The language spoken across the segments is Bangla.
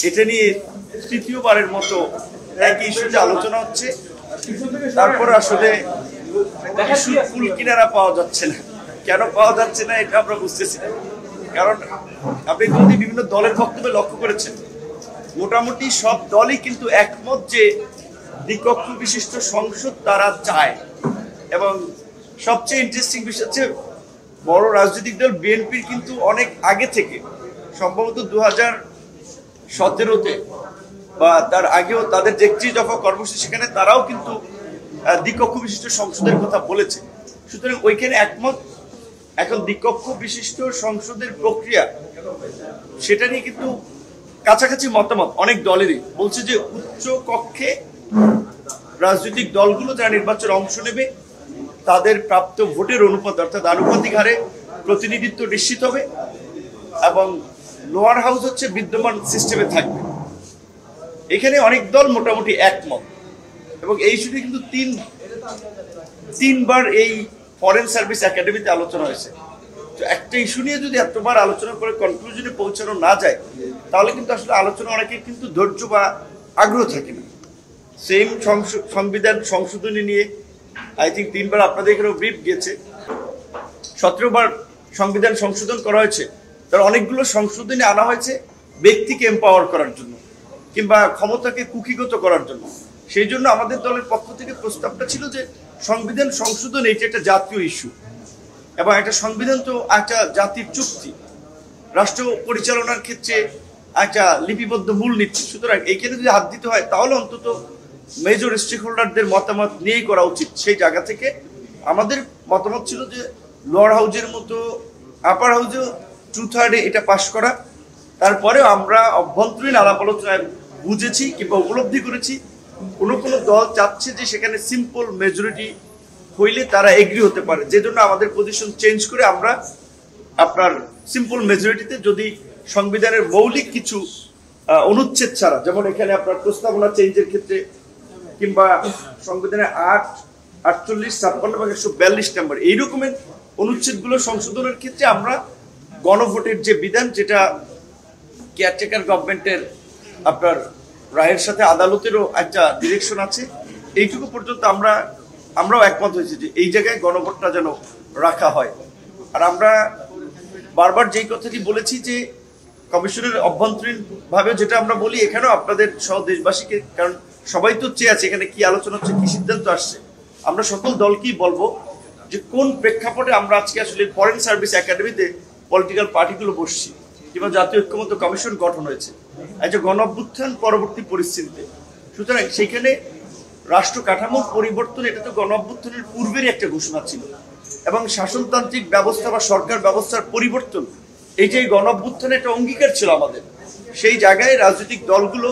এটা নিয়ে তৃতীয়বারের মতো একই ইস্যুতে আলোচনা হচ্ছে। তারপর আসলে কুল কিনারা পাওয়া যাচ্ছে না। কেন পাওয়া যাচ্ছে না এটা আমরা বুঝতেছি না। কারণ আপনি যদি বিভিন্ন দলের বক্তব্যে লক্ষ্য করেছেন, মোটামুটি সব দলই কিন্তু একমত যে দ্বিকক্ষ বিশিষ্ট সংসদ তারা চায়। এবং সবচেয়ে ইন্টারেস্টিং বিষয় হচ্ছে বড় রাজনৈতিক দল বিএনপির কিন্তু অনেক আগে থেকে, সম্ভবত 2017-তে বা তার আগেও তাদের যে 31 দফা কর্মসূচি, সেখানে তারাও কিন্তু দ্বিকক্ষ বিশিষ্ট সংসদের কথা বলেছে। সুতরাং ওইখানে একমত। এখন দ্বিকক্ষ বিশিষ্ট সংসদের প্রক্রিয়া, সেটা নিয়ে কিন্তু কাছাকাছি মতামত অনেক দলেরই। বলছে যে উচ্চ কক্ষে রাজনৈতিক দলগুলো যারা নির্বাচনে অংশ নেবে তাদের প্রাপ্ত ভোটের অনুপাত, অর্থাৎ আনুপাতিক হারে প্রতিনিধিত্ব নিশ্চিত হবে, এবং লোয়ার হাউস হচ্ছে বিদ্যমান সিস্টেমে থাকবে। এখানে অনেক দল মোটামুটি একমত। এবং এই ইস্যুটি কিন্তু তিনবার এই ফরেন সার্ভিস একাডেমিতে আলোচনা হয়েছে। তো একটা ইস্যু নিয়ে যদি এতবার আলোচনা করে কনক্লুশনে পৌঁছানো না যায়, তাহলে কিন্তু আসলে আলোচনা অনেকের কিন্তু ধৈর্য বা আগ্রহ থাকে না। সেম সংবিধান সংশোধনী নিয়ে আই থিঙ্ক 3বার আপনাদের এখানেও ব্রিফ গিয়েছে। 17বার সংবিধান সংশোধন করা হয়েছে। তার অনেকগুলো সংশোধনী আনা হয়েছে ব্যক্তিকে এম্পাওয়ার করার জন্য কিংবা ক্ষমতাকে কুক্ষিগত করার জন্য। সেই জন্য আমাদের দলের পক্ষ থেকে প্রস্তাবটা ছিল যে সংবিধান সংশোধন এইটা একটা জাতীয় ইস্যু, এবং একটা সংবিধান তো একটা জাতির চুক্তি, রাষ্ট্র পরিচালনার ক্ষেত্রে একটা লিপিবদ্ধ মূলনীতি। সুতরাং এইখানে যদি হাত দিতে হয় তাহলে অন্তত মেজর স্টেক হোল্ডারদের মতামত নিয়েই করা উচিত। সেই জায়গা থেকে আমাদের মতামত ছিল যে লোয়ার হাউজের মতো আপার হাউজেও 2/3 এটা পাশ করা। তারপরেও আমরা অভ্যন্তরীণ আলাপ আলোচনায় বুঝেছি কিংবা উপলব্ধি করেছি কোনো দল চাচ্ছে যে সেখানে সিম্পল মেজরিটি হইলে তারা এগ্রি হতে পারে, যে জন্য আমাদের পজিশন চেঞ্জ করে আমরা আপনার সিম্পল মেজরিটিতে, যদি সংবিধানের মৌলিক কিছু অনুচ্ছেদ ছাড়া, যেমন এখানে আপনার প্রস্তাবনা চেঞ্জের ক্ষেত্রে কিংবা সংবিধানের 8, 48, 56 এবং 142 নম্বর এই রকমের অনুচ্ছেদগুলো সংশোধনের ক্ষেত্রে আমরা গণভোটের যে বিধান, যেটা কেয়ারটেকার গভর্নমেন্টের আপনার রায়ের সাথে আদালতেরও একটা ডিরেকশন আছে, এইটুকু পর্যন্ত আমরাও একমত হয়েছি যে এই জায়গায় গণভোটটা যেন রাখা হয়। আর আমরা বারবার যেই কথাটি বলেছি যে কমিশনের অভ্যন্তরীণ ভাবে যেটা আমরা বলি, এখানেও আপনাদের সহ দেশবাসীকে, কারণ সবাই তো চেয়ে আছে এখানে কি আলোচনা হচ্ছে, কি সিদ্ধান্ত আসছে, আমরা সকল দলকেই বলবো যে কোন প্রেক্ষাপটে আমরা আজকে আসলে ফরেন সার্ভিস একাডেমিতে পলিটিক্যাল পার্টিগুলো বসছি কিংবা জাতীয় ঐক্যমত্য কমিশন গঠন হয়েছে একটা গণ অভ্যুত্থান পরবর্তী পরিস্থিতিতে। সুতরাং সেখানে রাষ্ট্র কাঠামোর পরিবর্তন, এটা তো গণ অভ্যুত্থানের পূর্বেরই একটা ঘোষণা ছিল, এবং শাসনতান্ত্রিক ব্যবস্থা বা সরকার ব্যবস্থার পরিবর্তন, এইটাই গণ অভ্যুত্থানের একটা অঙ্গীকার ছিল আমাদের। সেই জায়গায় রাজনৈতিক দলগুলো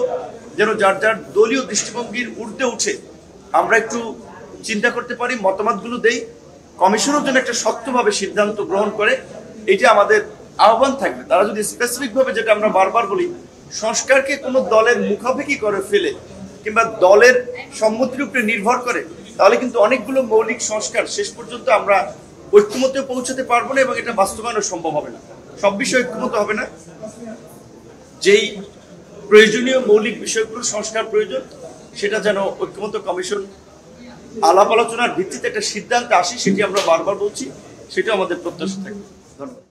যেন যার যার দলীয় দৃষ্টিভঙ্গির ঊর্ধ্বে উঠে আমরা একটু চিন্তা করতে পারি, মতামতগুলো দেই, কমিশনের জন্য একটা শক্তভাবে সিদ্ধান্ত গ্রহণ করে, এটা আমাদের আহ্বান থাকবে। তারা যদি স্পেসিফিক ভাবে, যেটা আমরা বারবার বলি, সংস্কারকে কোনো দলের মুখাপেক্ষি করে ফেলে কিংবা দলের সম্মতির উপরে নির্ভর করে, তাহলে কিন্তু অনেকগুলো মৌলিক সংস্কার শেষ পর্যন্ত আমরা ঐক্যমত্যে পৌঁছাতে পারবো না, এবং এটা বাস্তবায়নও সম্ভব হবে না। সব বিষয়ে ঐক্যমত হবে না। যেই প্রয়োজনীয় মৌলিক বিষয়গুলো সংস্কার প্রয়োজন, সেটা যেন ঐক্যমত্য কমিশন আলাপ আলোচনার ভিত্তিতে একটা সিদ্ধান্তে আসে, সেটি আমরা বারবার বলছি, সেটা আমাদের প্রত্যাশা থাকবে। ধন্যবাদ।